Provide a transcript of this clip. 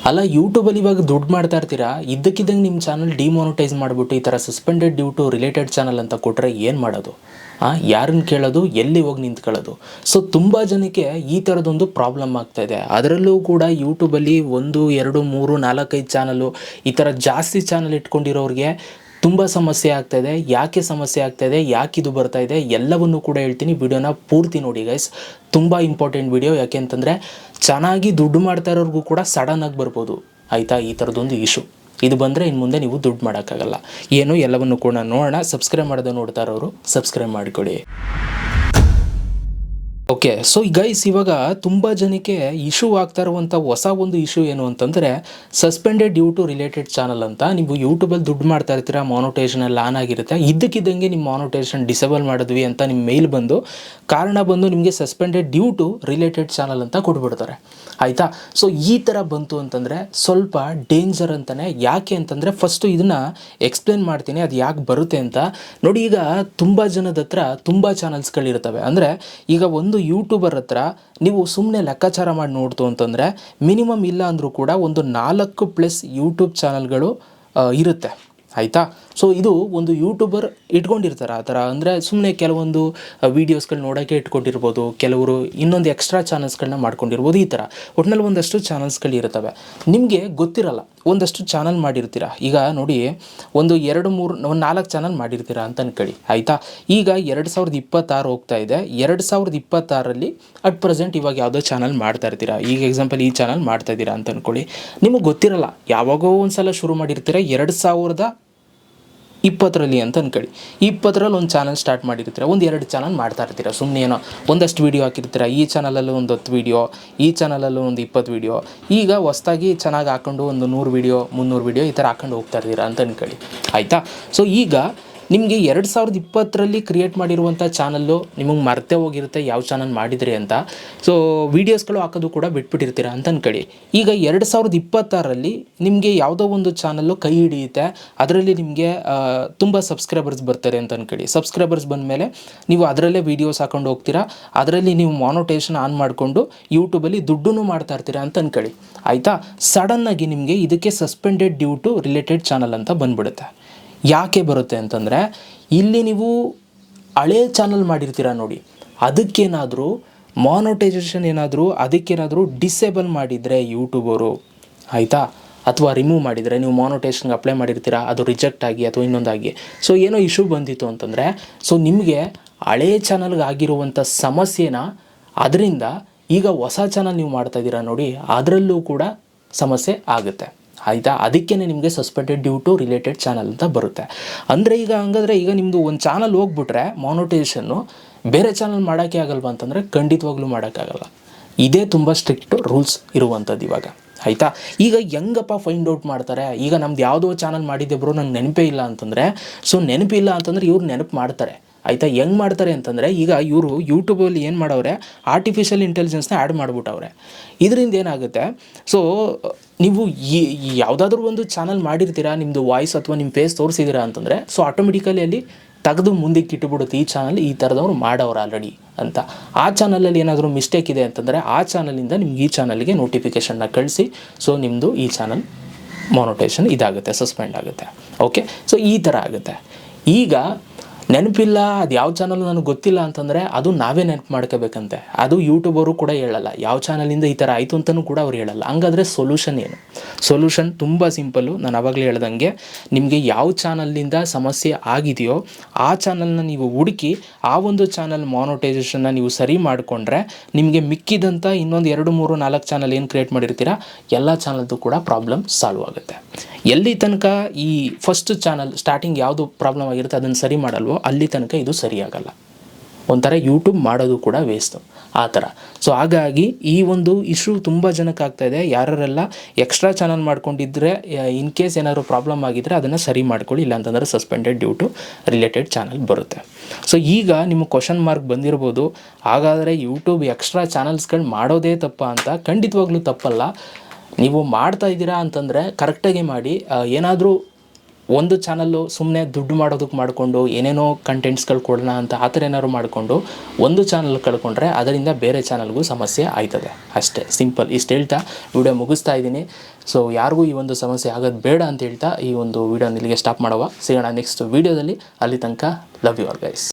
ಅಲ್ಲ, ಯೂಟ್ಯೂಬಲ್ಲಿ ಇವಾಗ ದುಡ್ಡು ಮಾಡ್ತಾ ಇರ್ತೀರಾ, ಇದ್ದಕ್ಕಿದ್ದಂಗೆ ನಿಮ್ಮ ಚಾನಲ್ ಡಿಮಾನಿಟೈಸ್ ಮಾಡಿಬಿಟ್ಟು ಈ ಥರ suspended due to related channel ಅಂತ ಕೊಟ್ಟರೆ ಏನು ಮಾಡೋದು? ಯಾರನ್ನು ಕೇಳೋದು, ಎಲ್ಲಿ ಹೋಗಿ ನಿಂತ್ಕೊಳ್ಳೋದು? ಸೊ ತುಂಬ ಜನಕ್ಕೆ ಈ ಥರದೊಂದು ಪ್ರಾಬ್ಲಮ್ ಆಗ್ತಾಯಿದೆ. ಅದರಲ್ಲೂ ಕೂಡ ಯೂಟ್ಯೂಬಲ್ಲಿ 1, 2, 3, 4, 5 ಚಾನಲು ಈ ಥರ ಜಾಸ್ತಿ ಚಾನಲ್ ಇಟ್ಕೊಂಡಿರೋರಿಗೆ ತುಂಬ ಸಮಸ್ಯೆ ಆಗ್ತಾಯಿದೆ. ಯಾಕೆ ಸಮಸ್ಯೆ ಆಗ್ತಾಯಿದೆ, ಯಾಕೆ ಇದು ಬರ್ತಾಯಿದೆ, ಎಲ್ಲವನ್ನೂ ಕೂಡ ಹೇಳ್ತೀನಿ. ವಿಡಿಯೋನ ಪೂರ್ತಿ ನೋಡಿ ಗೈಸ್, ತುಂಬ ಇಂಪಾರ್ಟೆಂಟ್ ವಿಡಿಯೋ. ಯಾಕೆ ಅಂತಂದರೆ ಚೆನ್ನಾಗಿ ದುಡ್ಡು ಮಾಡ್ತಾ ಇರೋರಿಗೂ ಕೂಡ ಸಡನ್ನಾಗಿ ಬರ್ಬೋದು, ಆಯಿತಾ, ಈ ಥರದೊಂದು ಇಶ್ಯೂ. ಇದು ಬಂದರೆ ಇನ್ನು ಮುಂದೆ ನೀವು ದುಡ್ಡು ಮಾಡೋಕ್ಕಾಗಲ್ಲ. ಏನು ಎಲ್ಲವನ್ನು ಕೂಡ ನೋಡೋಣ. ಸಬ್ಸ್ಕ್ರೈಬ್ ಮಾಡೋದು ನೋಡ್ತಾ ಇರೋರು ಸಬ್ಸ್ಕ್ರೈಬ್ ಮಾಡಿಕೊಡಿ. ಓಕೆ, ಸೊ ಗೈಸ್, ಇವಾಗ ತುಂಬ ಜನಕ್ಕೆ ಇಶ್ಯೂ ಆಗ್ತಾ ಇರುವಂಥ ಹೊಸ ಒಂದು ಇಶ್ಯೂ ಏನು ಅಂತಂದರೆ suspended due to related channel ಅಂತ. ನೀವು ಯೂಟ್ಯೂಬಲ್ಲಿ ದುಡ್ಡು ಮಾಡ್ತಾ ಇರ್ತೀರಾ, ಮಾನಿಟೈಸೇಷನ್ ಎಲ್ಲ ಆನ್ ಆಗಿರುತ್ತೆ, ಇದ್ದಕ್ಕಿದ್ದಂಗೆ ನಿಮ್ಮ ಮಾನಿಟೈಸೇಷನ್ ಡಿಸೇಬಲ್ ಮಾಡಿದ್ವಿ ಅಂತ ನಿಮ್ಮ ಮೇಲ್ ಬಂದು ಕಾರಣ ಬಂದು ನಿಮಗೆ suspended due to related channel ಅಂತ ಕೊಟ್ಬಿಡ್ತಾರೆ, ಆಯಿತಾ. ಸೊ ಈ ಥರ ಬಂತು ಅಂತಂದರೆ ಸ್ವಲ್ಪ ಡೇಂಜರ್ ಅಂತಲೇ. ಯಾಕೆ ಅಂತಂದರೆ ಫಸ್ಟು ಇದನ್ನು ಎಕ್ಸ್ಪ್ಲೇನ್ ಮಾಡ್ತೀನಿ, ಅದು ಯಾಕೆ ಬರುತ್ತೆ ಅಂತ ನೋಡಿ. ಈಗ ತುಂಬ ಜನದ ಹತ್ರ ತುಂಬ ಚಾನಲ್ಸ್ಗಳಿರ್ತವೆ. ಅಂದರೆ ಈಗ ಒಂದು ಯೂಟ್ಯೂಬರ್ ಹತ್ರ ನೀವು ಸುಮ್ಮನೆ ಲೆಕ್ಕಾಚಾರ ಮಾಡಿ ನೋಡ್ತು ಅಂತಂದರೆ ಮಿನಿಮಮ್ ಇಲ್ಲ ಅಂದರೂ ಕೂಡ ಒಂದು 4+ ಯೂಟ್ಯೂಬ್ ಚಾನಲ್ಗಳು ಇರುತ್ತೆ, ಆಯಿತಾ. ಸೊ ಇದು ಒಂದು ಯೂಟ್ಯೂಬರ್ ಇಟ್ಕೊಂಡಿರ್ತಾರೆ ಆ ಥರ. ಅಂದರೆ ಸುಮ್ಮನೆ ಕೆಲವೊಂದು ವೀಡಿಯೋಸ್ಗಳು ನೋಡೋಕ್ಕೆ ಇಟ್ಕೊಂಡಿರ್ಬೋದು, ಕೆಲವರು ಇನ್ನೊಂದು ಎಕ್ಸ್ಟ್ರಾ ಚಾನಲ್ಸ್ಗಳನ್ನ ಮಾಡ್ಕೊಂಡಿರ್ಬೋದು. ಈ ಥರ ಒಟ್ಟಿನಲ್ಲಿ ಒಂದಷ್ಟು ಚಾನಲ್ಸ್ಗಳಿರ್ತವೆ. ನಿಮಗೆ ಗೊತ್ತಿರಲ್ಲ, ಒಂದಷ್ಟು ಚಾನಲ್ ಮಾಡಿರ್ತೀರ. ಈಗ ನೋಡಿ, ಒಂದು 2, 3, 4 ಚಾನಲ್ ಮಾಡಿರ್ತೀರ ಅಂತ ಅನ್ಕೊಳ್ಳಿ, ಆಯಿತಾ. ಈಗ 2026 ಹೋಗ್ತಾ ಇದೆ. 2026ರಲ್ಲಿ ಅಟ್ ಪ್ರೆಸೆಂಟ್ ಇವಾಗ ಯಾವುದೋ ಚಾನಲ್ ಮಾಡ್ತಾ ಇರ್ತೀರ. ಈಗ ಎಕ್ಸಾಂಪಲ್ ಈ ಚಾನಲ್ ಮಾಡ್ತಾ ಇದ್ದೀರಾ ಅಂತ ಅಂದ್ಕೊಳ್ಳಿ. ನಿಮಗೆ ಗೊತ್ತಿರಲ್ಲ, ಯಾವಾಗೋ ಒಂದು ಸಲ ಶುರು ಮಾಡಿರ್ತೀರ 2020ರಲ್ಲಿ ಅಂತ ಅಂದ್ಕೊಳ್ಳಿ. 20ರಲ್ಲಿ ಒಂದು ಚಾನಲ್ ಸ್ಟಾರ್ಟ್ ಮಾಡಿರ್ತೀರ, ಒಂದು 2 ಚಾನಲ್ ಮಾಡ್ತಾ ಇರ್ತೀರ. ಸುಮ್ಮನೆ ಏನೋ ಒಂದಷ್ಟು ವೀಡಿಯೋ ಹಾಕಿರ್ತೀರ. ಈ ಚಾನಲಲ್ಲೂ ಒಂದು 10 ವೀಡಿಯೋ, ಈ ಚಾನಲಲ್ಲೂ ಒಂದು 20 ವೀಡಿಯೋ. ಈಗ ಹೊಸ್ದಾಗಿ ಚೆನ್ನಾಗಿ ಹಾಕ್ಕೊಂಡು ಒಂದು 100 ವೀಡಿಯೋ, 300 ವೀಡಿಯೋ ಈ ಥರ ಹಾಕ್ಕೊಂಡು ಹೋಗ್ತಾ ಇರ್ತೀರ ಅಂತ ಅಂದ್ಕೊಳ್ಳಿ, ಆಯಿತಾ. ಸೊ ಈಗ ನಿಮಗೆ 2020ರಲ್ಲಿ ಕ್ರಿಯೇಟ್ ಮಾಡಿರುವಂಥ ಚಾನಲ್ಲು ನಿಮಗೆ ಮರ್ತೇ ಹೋಗಿರುತ್ತೆ ಯಾವ ಚಾನಲ್ ಮಾಡಿದ್ರಿ ಅಂತ. ಸೊ ವೀಡಿಯೋಸ್ಗಳು ಹಾಕೋದು ಕೂಡ ಬಿಟ್ಬಿಟ್ಟಿರ್ತೀರ ಅಂತ ಅಂದ್ಕೊಳ್ಳಿ. ಈಗ 2026ರಲ್ಲಿ ನಿಮಗೆ ಯಾವುದೋ ಒಂದು ಚಾನಲ್ಲು ಕೈ ಹಿಡಿಯುತ್ತೆ, ಅದರಲ್ಲಿ ನಿಮಗೆ ತುಂಬ ಸಬ್ಸ್ಕ್ರೈಬರ್ಸ್ ಬರ್ತಾರೆ ಅಂತ ಅಂದ್ಕೊಳ್ಳಿ. ಸಬ್ಸ್ಕ್ರೈಬರ್ಸ್ ಬಂದಮೇಲೆ ನೀವು ಅದರಲ್ಲೇ ವೀಡಿಯೋಸ್ ಹಾಕೊಂಡು ಹೋಗ್ತೀರಾ, ಅದರಲ್ಲಿ ನೀವು ಮಾನಿಟೈಸೇಷನ್ ಆನ್ ಮಾಡಿಕೊಂಡು ಯೂಟ್ಯೂಬಲ್ಲಿ ದುಡ್ಡನ್ನು ಮಾಡ್ತಾ ಇರ್ತೀರಾ ಅಂತ ಅಂದ್ಕೊಳ್ಳಿ, ಆಯಿತಾ. ಸಡನ್ನಾಗಿ ನಿಮಗೆ ಇದಕ್ಕೆ suspended due to related channel ಅಂತ ಬಂದ್ಬಿಡುತ್ತೆ. ಯಾಕೆ ಬರುತ್ತೆ ಅಂತಂದರೆ ಇಲ್ಲಿ ನೀವು ಹಳೇ ಚಾನಲ್ ಮಾಡಿರ್ತೀರ ನೋಡಿ, ಅದಕ್ಕೇನಾದರೂ ಮಾನಿಟೈಸೇಷನ್ ಅದಕ್ಕೇನಾದರೂ ಡಿಸೇಬಲ್ ಮಾಡಿದರೆ ಯೂಟ್ಯೂಬರು, ಆಯಿತಾ, ಅಥವಾ ರಿಮೂವ್ ಮಾಡಿದರೆ, ನೀವು ಮಾನಿಟೈಸೇಷನ್ಗೆ ಅಪ್ಲೈ ಮಾಡಿರ್ತೀರ, ಅದು ರಿಜೆಕ್ಟ್ ಆಗಿ ಅಥವಾ ಇನ್ನೊಂದಾಗಿ ಸೊ ಏನೋ ಇಶ್ಯೂ ಬಂದಿತ್ತು ಅಂತಂದರೆ, ಸೊ ನಿಮಗೆ ಹಳೇ ಚಾನಲ್ಗೆ ಆಗಿರುವಂಥ ಸಮಸ್ಯೆನ ಅದರಿಂದ ಈಗ ಹೊಸ ಚಾನಲ್ ನೀವು ಮಾಡ್ತಾಯಿದ್ದೀರಾ ನೋಡಿ, ಅದರಲ್ಲೂ ಕೂಡ ಸಮಸ್ಯೆ ಆಗುತ್ತೆ, ಆಯಿತಾ. ಅದಕ್ಕೇ ನಿಮಗೆ suspended due to related channel ಅಂತ ಬರುತ್ತೆ. ಅಂದರೆ ಈಗ ಹಂಗಾದ್ರೆ ಈಗ ನಿಮ್ಮದು ಒಂದು ಚಾನಲ್ ಹೋಗ್ಬಿಟ್ರೆ ಮಾನಿಟೈಸೇಷನ್ನು ಬೇರೆ ಚಾನಲ್ ಮಾಡೋಕ್ಕೆ ಆಗಲ್ವಾ ಅಂತಂದರೆ ಖಂಡಿತವಾಗ್ಲೂ ಮಾಡೋಕ್ಕಾಗಲ್ಲ. ಇದೇ ತುಂಬ ಸ್ಟ್ರಿಕ್ಟ್ ರೂಲ್ಸ್ ಇರುವಂಥದ್ದು ಇವಾಗ, ಆಯಿತಾ. ಈಗ ಹೆಂಗಪ್ಪ ಫೈಂಡ್ ಔಟ್ ಮಾಡ್ತಾರೆ? ಈಗ ನಮ್ದು ಯಾವುದೋ ಚಾನಲ್ ಮಾಡಿದ್ದೆ ಬ್ರೋ, ನಂಗೆ ನೆನಪೇ ಇಲ್ಲ ಅಂತಂದರೆ, ಸೊ ನೆನಪಿಲ್ಲ ಅಂತಂದರೆ ಇವ್ರು ನೆನಪು ಮಾಡ್ತಾರೆ, ಆಯಿತಾ. ಹೆಂಗೆ ಮಾಡ್ತಾರೆ ಅಂತಂದರೆ, ಈಗ ಇವರು ಯೂಟ್ಯೂಬಲ್ಲಿ ಏನು ಮಾಡವ್ರೆ, ಆರ್ಟಿಫಿಷಿಯಲ್ ಇಂಟೆಲಿಜೆನ್ಸ್ನ ಆ್ಯಡ್ ಮಾಡಿಬಿಟ್ಟವ್ರೆ. ಇದರಿಂದ ಏನಾಗುತ್ತೆ, ಸೊ ನೀವು ಯಾವುದಾದ್ರೂ ಒಂದು ಚಾನಲ್ ಮಾಡಿರ್ತೀರಾ, ನಿಮ್ಮದು ವಾಯ್ಸ್ ಅಥವಾ ನಿಮ್ಮ ಫೇಸ್ ತೋರಿಸಿದ್ದೀರಾ ಅಂತಂದರೆ, ಸೊ ಆಟೋಮೆಟಿಕಲಿ ಅಲ್ಲಿ ತೆಗೆದು ಮುಂದಕ್ಕೆ ಇಟ್ಟುಬಿಡುತ್ತೆ, ಈ ಚಾನಲ್ ಈ ಥರದವ್ರು ಮಾಡೋರು ಆಲ್ರೆಡಿ ಅಂತ. ಆ ಚಾನಲಲ್ಲಿ ಏನಾದರೂ ಮಿಸ್ಟೇಕ್ ಇದೆ ಅಂತಂದರೆ ಆ ಚಾನಲಿಂದ ನಿಮ್ಗೆ ಈ ಚಾನಲ್ಗೆ ನೋಟಿಫಿಕೇಷನ್ನ ಕಳಿಸಿ, ಸೊ ನಿಮ್ಮದು ಈ ಚಾನಲ್ ಮಾನಿಟೈಸೇಷನ್ ಇದಾಗುತ್ತೆ, ಸಸ್ಪೆಂಡ್ ಆಗುತ್ತೆ. ಓಕೆ, ಸೊ ಈ ಥರ ಆಗುತ್ತೆ. ಈಗ ನೆನಪಿಲ್ಲ, ಅದು ಯಾವ ಚಾನಲ್ ನನಗೆ ಗೊತ್ತಿಲ್ಲ ಅಂತಂದರೆ ಅದು ನಾವೇ ನೆನಪು ಮಾಡ್ಕೋಬೇಕಂತೆ. ಅದು ಯೂಟ್ಯೂಬರು ಕೂಡ ಹೇಳಲ್ಲ, ಯಾವ ಚಾನಲಿಂದ ಈ ಥರ ಆಯಿತು ಅಂತಲೂ ಕೂಡ ಅವ್ರು ಹೇಳಲ್ಲ. ಹಂಗಾದರೆ ಸೊಲ್ಯೂಷನ್ ಏನು? ಸೊಲ್ಯೂಷನ್ ತುಂಬ ಸಿಂಪಲ್ಲು. ನಾನು ಆವಾಗಲೇ ಹೇಳ್ದಂಗೆ, ನಿಮಗೆ ಯಾವ ಚಾನಲ್ನಿಂದ ಸಮಸ್ಯೆ ಆಗಿದೆಯೋ ಆ ಚಾನಲ್ನ ನೀವು ಹುಡುಕಿ ಆ ಒಂದು ಚಾನಲ್ ಮಾನಿಟೈಸೇಷನ್ನ ನೀವು ಸರಿ ಮಾಡಿಕೊಂಡ್ರೆ ನಿಮಗೆ ಮಿಕ್ಕಿದಂಥ ಇನ್ನೊಂದು 2, 3, 4 ಚಾನಲ್ ಏನು ಕ್ರಿಯೇಟ್ ಮಾಡಿರ್ತೀರ ಎಲ್ಲ ಚಾನಲ್ದು ಕೂಡ ಪ್ರಾಬ್ಲಮ್ ಸಾಲ್ವ್ ಆಗುತ್ತೆ. ಎಲ್ಲಿ ತನಕ ಈ ಫಸ್ಟ್ ಚಾನಲ್ ಸ್ಟಾರ್ಟಿಂಗ್ ಯಾವುದು ಪ್ರಾಬ್ಲಮ್ ಆಗಿರುತ್ತೆ ಅದನ್ನು ಸರಿ ಮಾಡಲ್ವೋ ಅಲ್ಲಿ ತನಕ ಇದು ಸರಿಯಾಗಲ್ಲ. ಒಂಥರ ಯೂಟ್ಯೂಬ್ ಮಾಡೋದು ಕೂಡ ವೇಸ್ಟು, ಆ ಥರ. ಸೊ ಹಾಗಾಗಿ ಈ ಒಂದು ಇಶ್ಯೂ ತುಂಬ ಜನಕ್ಕೆ ಆಗ್ತಾಯಿದೆ. ಯಾರೆಲ್ಲ ಎಕ್ಸ್ಟ್ರಾ ಚಾನಲ್ ಮಾಡ್ಕೊಂಡಿದ್ದರೆ ಇನ್ ಕೇಸ್ ಏನಾದರೂ ಪ್ರಾಬ್ಲಮ್ ಆಗಿದ್ದರೆ ಅದನ್ನು ಸರಿ ಮಾಡ್ಕೊಳ್ಳಿ, ಇಲ್ಲಾಂತಂದರೆ suspended due to related channel ಬರುತ್ತೆ. ಸೊ ಈಗ ನಿಮ್ಮ ಕ್ವಶನ್ ಮಾರ್ಕ್ ಬಂದಿರ್ಬೋದು, ಹಾಗಾದರೆ ಯೂಟ್ಯೂಬ್ ಎಕ್ಸ್ಟ್ರಾ ಚಾನಲ್ಸ್ಗಳು ಮಾಡೋದೇ ತಪ್ಪಾ ಅಂತ. ಖಂಡಿತವಾಗ್ಲೂ ತಪ್ಪಲ್ಲ. ನೀವು ಮಾಡ್ತಾ ಇದ್ದೀರಾ ಅಂತಂದರೆ ಕರೆಕ್ಟಾಗಿ ಮಾಡಿ. ಏನಾದರೂ ಒಂದು ಚಾನಲ್ಲು ಸುಮ್ಮನೆ ದುಡ್ಡು ಮಾಡೋದಕ್ಕೆ ಮಾಡಿಕೊಂಡು ಏನೇನೋ ಕಂಟೆಂಟ್ಸ್ಗಳು ಕೊಡೋಣ ಅಂತ ಆ ಥರ ಏನಾದ್ರು ಮಾಡಿಕೊಂಡು ಒಂದು ಚಾನಲ್ ಕಳ್ಕೊಂಡ್ರೆ ಅದರಿಂದ ಬೇರೆ ಚಾನಲ್ಗೂ ಸಮಸ್ಯೆ ಆಯ್ತದೆ. ಅಷ್ಟೇ ಸಿಂಪಲ್. ಇಷ್ಟು ಹೇಳ್ತಾ ವಿಡಿಯೋ ಮುಗಿಸ್ತಾ ಇದ್ದೀನಿ. ಸೊ ಯಾರಿಗೂ ಈ ಒಂದು ಸಮಸ್ಯೆ ಆಗೋದು ಬೇಡ ಅಂತ ಹೇಳ್ತಾ ಈ ಒಂದು ವಿಡಿಯೋನ ಇಲ್ಲಿಗೆ ಸ್ಟಾಪ್ ಮಾಡುವ. ಸಿಗೋಣ ನೆಕ್ಸ್ಟ್ ವಿಡಿಯೋದಲ್ಲಿ. ಅಲ್ಲಿ ತನಕ ಲವ್ ಯು ಆಲ್ ಗೈಸ್.